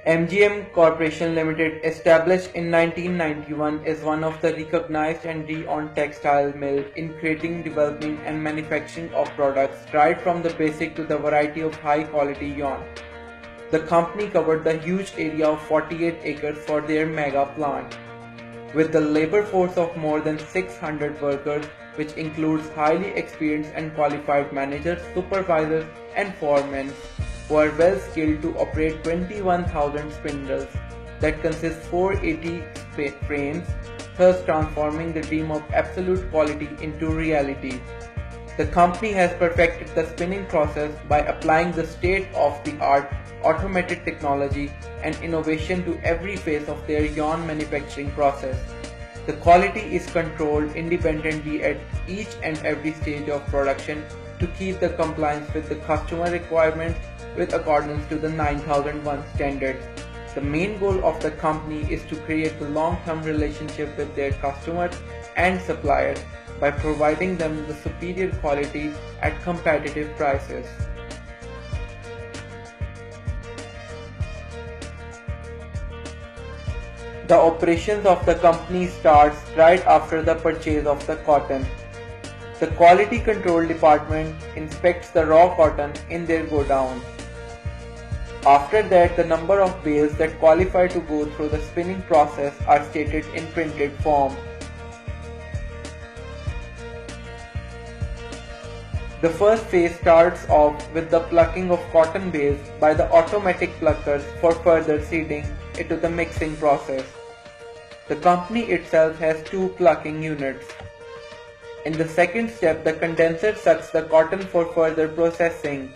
MGM Corporation Limited, established in 1991, is one of the recognized and renowned textile mill in creating, developing and manufacturing of products right from the basic to the variety of high quality yarn. The company covered the huge area of 48 acres for their mega plant, with the labor force of more than 600 workers, which includes highly experienced and qualified managers, supervisors, and foremen who are well skilled to operate 21,000 spindles that consist 480 frames, thus transforming the dream of absolute quality into reality. The company has perfected the spinning process by applying the state-of-the-art automated technology and innovation to every phase of their yarn manufacturing process. The quality is controlled independently at each and every stage of production to keep the compliance with the customer requirements with accordance to the 9001 standards. The main goal of the company is to create a long-term relationship with their customers and suppliers by providing them the superior quality at competitive prices. The operations of the company starts right after the purchase of the cotton. The quality control department inspects the raw cotton in their godown. After that, the number of bales that qualify to go through the spinning process are stated in printed form. The first phase starts off with the plucking of cotton bales by the automatic pluckers for further seeding into the mixing process. The company itself has two plucking units. In the second step, the condenser sucks the cotton for further processing.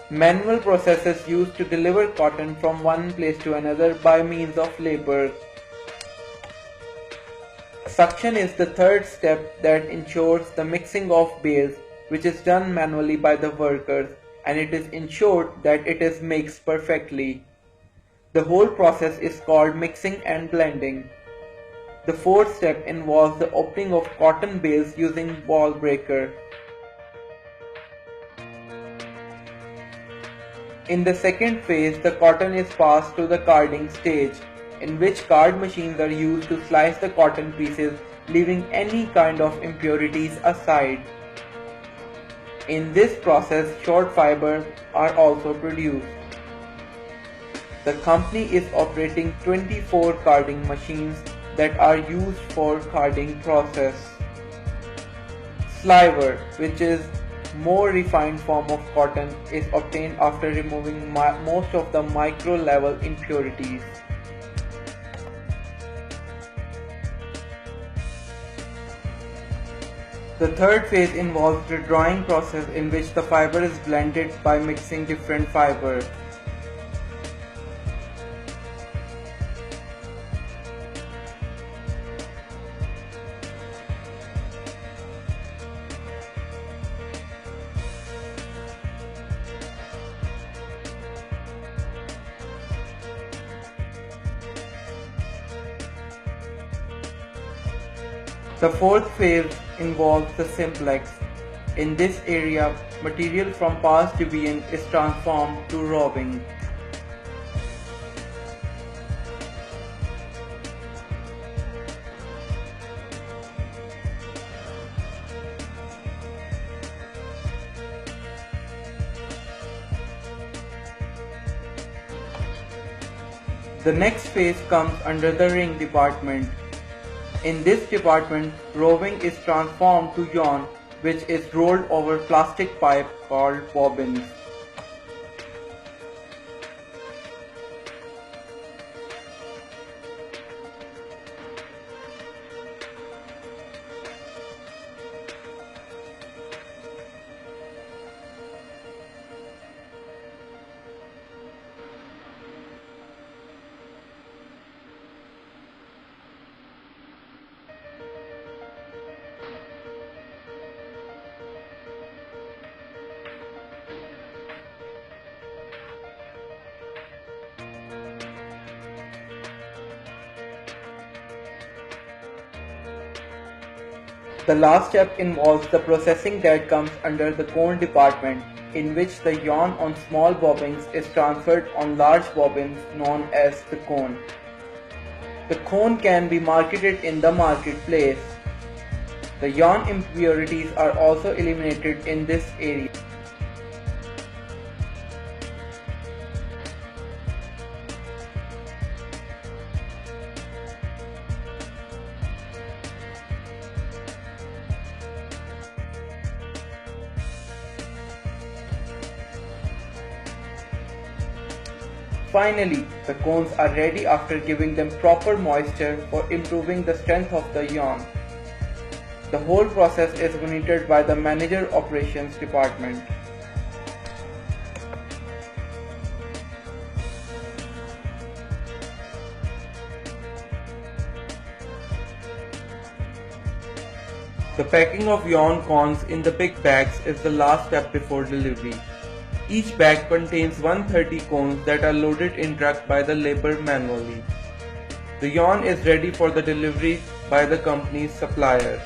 Manual processes used to deliver cotton from one place to another by means of labor. Suction is the third step that ensures the mixing of bales, which is done manually by the workers, and it is ensured that it is mixed perfectly. The whole process is called mixing and blending. The fourth step involves the opening of cotton bales using ball breaker. In the second phase, the cotton is passed to the carding stage, in which card machines are used to slice the cotton pieces, leaving any kind of impurities aside. In this process, short fibers are also produced. The company is operating 24 carding machines that are used for carding process. Sliver, which is more refined form of cotton, is obtained after removing most of the micro level impurities. The third phase involves the drawing process, in which the fiber is blended by mixing different fibers. The fourth phase involves the simplex. In this area, material from past division is transformed to roving. The next phase comes under the ring department. In this department, roving is transformed to yarn, which is rolled over plastic pipe called bobbins. The last step involves the processing that comes under the cone department. in which the yarn on small bobbins is transferred on large bobbins known as the cone. The cone can be marketed in the marketplace. The yarn impurities are also eliminated in this area. Finally, the cones are ready after giving them proper moisture for improving the strength of the yarn. The whole process is monitored by the Manager Operations Department. The packing of yarn cones in the big bags is the last step before delivery. Each bag contains 130 cones that are loaded in truck by the labor manually. The yarn is ready for the delivery by the company's supplier.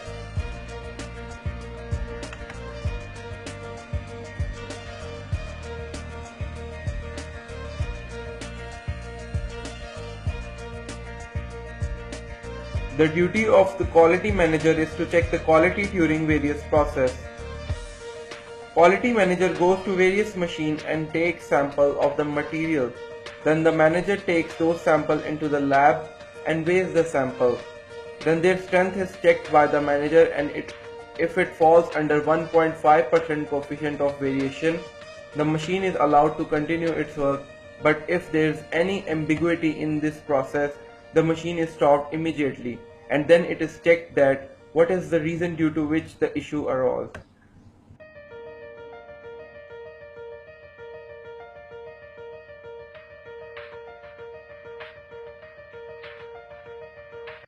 The duty of the quality manager is to check the quality during various processes. Quality manager goes to various machines and takes sample of the material. Then the manager takes those samples into the lab and weighs the sample. Then their strength is checked by the manager, and if it falls under 1.5% coefficient of variation, the machine is allowed to continue its work. But if there is any ambiguity in this process, the machine is stopped immediately, and then it is checked that what is the reason due to which the issue arose.